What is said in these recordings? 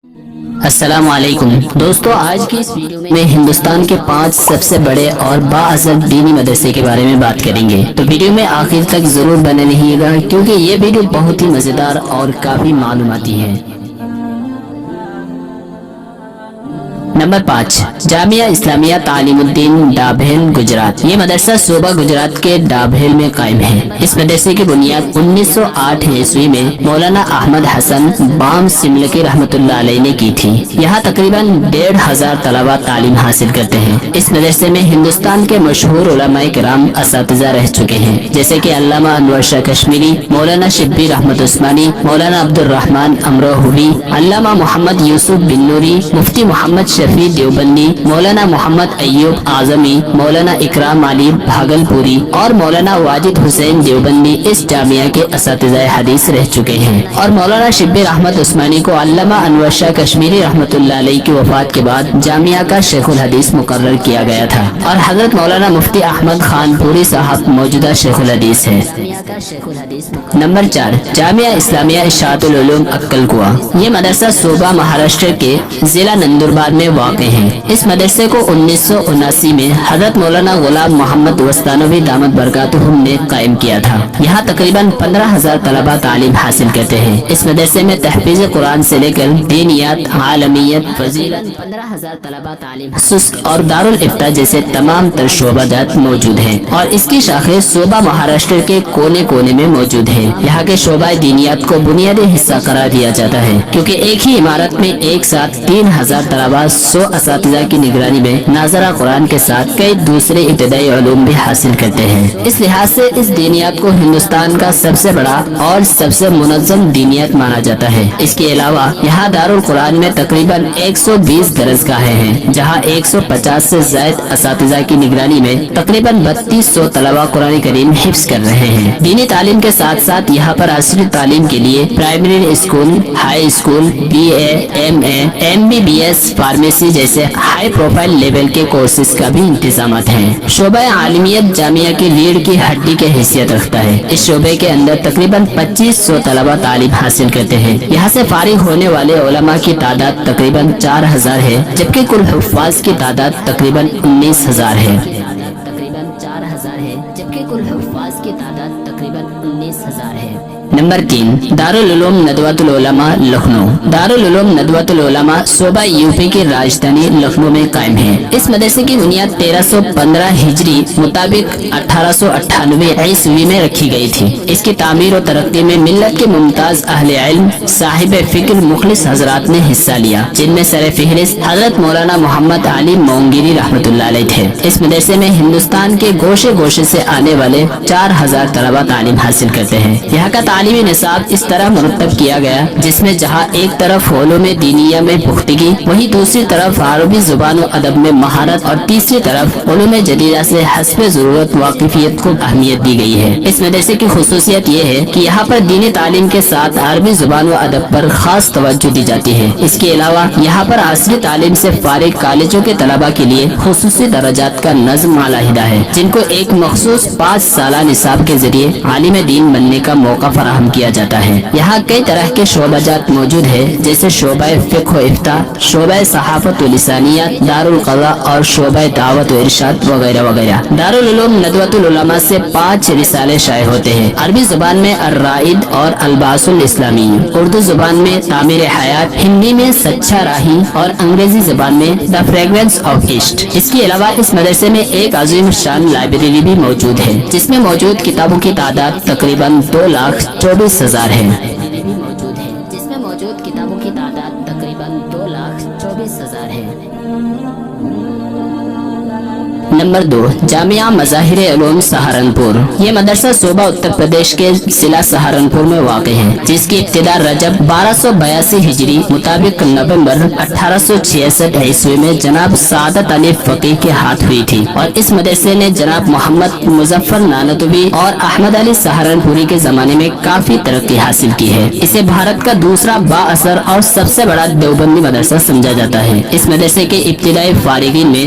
السلام علیکم دوستو، آج کی اس ویڈیو میں ہندوستان کے 5 سب سے بڑے اور بااثر دینی مدرسے کے بارے میں بات کریں گے، تو ویڈیو میں آخر تک ضرور بنے رہیے گا کیونکہ یہ ویڈیو بہت ہی مزیدار اور کافی معلوماتی ہے۔ نمبر 5، جامعہ اسلامیہ تعلیم الدین ڈابھیل گجرات۔ یہ مدرسہ صوبہ گجرات کے ڈابھیل میں قائم ہے۔ اس مدرسے کی بنیاد 1908 عیسوی میں مولانا احمد حسن بام سملکی رحمۃ اللہ علیہ نے کی تھی۔ یہاں تقریباً 1500 طلبہ تعلیم حاصل کرتے ہیں۔ اس مدرسے میں ہندوستان کے مشہور علماء کرام اساتذہ رہ چکے ہیں، جیسے کہ علامہ انور شاہ کشمیری، مولانا شبلی رحمت عثمانی، مولانا عبد الرحمن امروہوی، علامہ محمد یوسف بن نوری، مفتی محمد شفیع دیوبندی، مولانا محمد ایوب اعظمی، مولانا اکرام علی بھاگلپوری اور مولانا واجد حسین دیوبندی اس جامعہ کے اساتذہ حدیث رہ چکے ہیں۔ اور مولانا شبلی رحمت عثمانی کو علامہ انور شاہ کشمیری رحمت اللہ علیہ کی وفات کے بعد جامعہ کا شیخ الحدیث مقرر کیا گیا تھا، اور حضرت مولانا مفتی احمد خان پوری صاحب موجودہ شیخ الحدیث ہے۔ نمبر 4، جامعہ اسلامیہ اشاعت العلوم اکل کوا۔ یہ مدرسہ صوبہ مہاراشٹر کے ضلع نندربار میں واقع ہے۔ اس مدرسے کو 1979 میں حضرت مولانا غلام محمد وستانوی دامت برکاتہم نے قائم کیا تھا۔ یہاں تقریباً 15000 طلبہ تعلیم حاصل کرتے ہیں۔ اس مدرسے میں تحفیظ قرآن سے لے کر دینیات، عالمیت، فضیلت، 15000 طلبہ تعلیم اور دارالفتہ جیسے تمام تر شعبہ جات موجود ہیں، اور اس کی شاخیں صوبہ مہاراشٹر کے کونے کونے میں موجود ہیں۔ یہاں کے شعبہ دینیات کو بنیادی حصہ قرار دیا جاتا ہے، کیونکہ ایک ہی عمارت میں ایک ساتھ 3000 طلبہ 100 اساتذہ کی نگرانی میں ناظرہ قرآن کے ساتھ کئی دوسرے ابتدائی علوم بھی حاصل کرتے ہیں۔ اس لحاظ سے اس دینیات کو ہندوستان کا سب سے بڑا اور سب سے منظم دینیات مانا جاتا ہے۔ اس کے علاوہ یہاں دارالقرآن میں تقریباً 120 درسگاہیں ہیں، جہاں 150 سے زائد اساتذہ کی نگرانی میں تقریباً 3200 طلبہ قرآن کریم حفظ کر رہے ہیں۔ دینی تعلیم کے ساتھ ساتھ یہاں پر عصری تعلیم کے لیے primary school, high school, BA، MA، MBBS، pharmacy جیسے ہائی پروفائل لیول کے کورسز کا بھی انتظامات ہیں۔ شعبہ عالمیت جامعہ کی ریڑھ کی ہڈی کی حیثیت رکھتا ہے۔ اس شعبے کے اندر تقریباً 2500 طلبہ تعلیم حاصل کرتے ہیں۔ یہاں سے فارغ ہونے والے علماء کی تعداد تقریباً 4000 ہے، جبکہ کل حفاظ کی تعداد تقریباً 19000 ہے۔ نمبر 3، دارالعلوم ندوۃ العلماء لکھنؤ۔ دارالعلوم ندوۃ العلماء صوبہ UP کی راجدھانی لکھنؤ میں قائم ہے۔ اس مدرسے کی بنیاد 1315 ہجری مطابق 1898 عیسوی میں رکھی گئی تھی۔ اس کی تعمیر و ترقی میں ملت کے ممتاز اہل علم، صاحب فکر، مخلص حضرات نے حصہ لیا، جن میں سر فہرست حضرت مولانا محمد علی مونگیری رحمۃ اللہ علیہ تھے۔ اس مدرسے میں ہندوستان کے گوشے گوشے سے آنے والے 4000 طلبہ تعلیم حاصل کرتے ہیں۔ یہاں کا تعلیمی نصاب اس طرح مرتب کیا گیا، جس میں جہاں ایک طرف علوم دینیہ میں پختگی، وہیں دوسری طرف عربی زبان و ادب میں مہارت، اور تیسری طرف علوم جدیدہ سے حسب ضرورت واقفیت کو اہمیت دی گئی ہے۔ اس مدرسے کی خصوصیت یہ ہے کہ یہاں پر دینی تعلیم کے ساتھ عربی زبان و ادب پر خاص توجہ دی جاتی ہے۔ اس کے علاوہ یہاں پر عصری تعلیم سے فارغ کالجوں کے طلبہ کے لیے خصوصی درجات کا نظم علیحدہ ہے، جن کو ایک مخصوص 5 سالہ نصاب کے ذریعے عالم دین بننے کا موقع فراہم کیا جاتا ہے۔ یہاں کئی طرح کے شعبہ جات موجود ہیں، جیسے شعبہ فقہ و افتاء، شعبہ صحافت و لسانیات، دارالقضاء اور شعبہ دعوت و ارشاد وغیرہ وغیرہ۔ دارالعلوم ندوۃ العلماء سے 5 رسالے شائع ہوتے ہیں۔ عربی زبان میں الرائد اور الباس الاسلامی، اردو زبان میں تعمیر حیات، ہندی میں سچا راہی، اور انگریزی زبان میں دا فریگرنس آف ایسٹ۔ اس کے علاوہ اس مدرسے میں ایک عظیم شان لائبریری بھی موجود ہے، جس میں موجود کتابوں کی تعداد تقریباً 2,24,000 ہے۔ نمبر 2، جامعہ مظاہر علوم سہارنپور۔ یہ مدرسہ صوبہ اتر پردیش کے ضلع سہارنپور میں واقع ہے، جس کی ابتدا رجب 1282 ہجری مطابق نومبر 1866 عیسوی میں جناب سعادت علی فقیہ کے ہاتھ ہوئی تھی، اور اس مدرسے نے جناب محمد مظفر نانوتوی اور احمد علی سہارنپوری کے زمانے میں کافی ترقی حاصل کی ہے۔ اسے بھارت کا دوسرا با اثر اور سب سے بڑا دیوبندی مدرسہ سمجھا جاتا ہے۔ اس مدرسے کے ابتدائی فارغین میں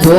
2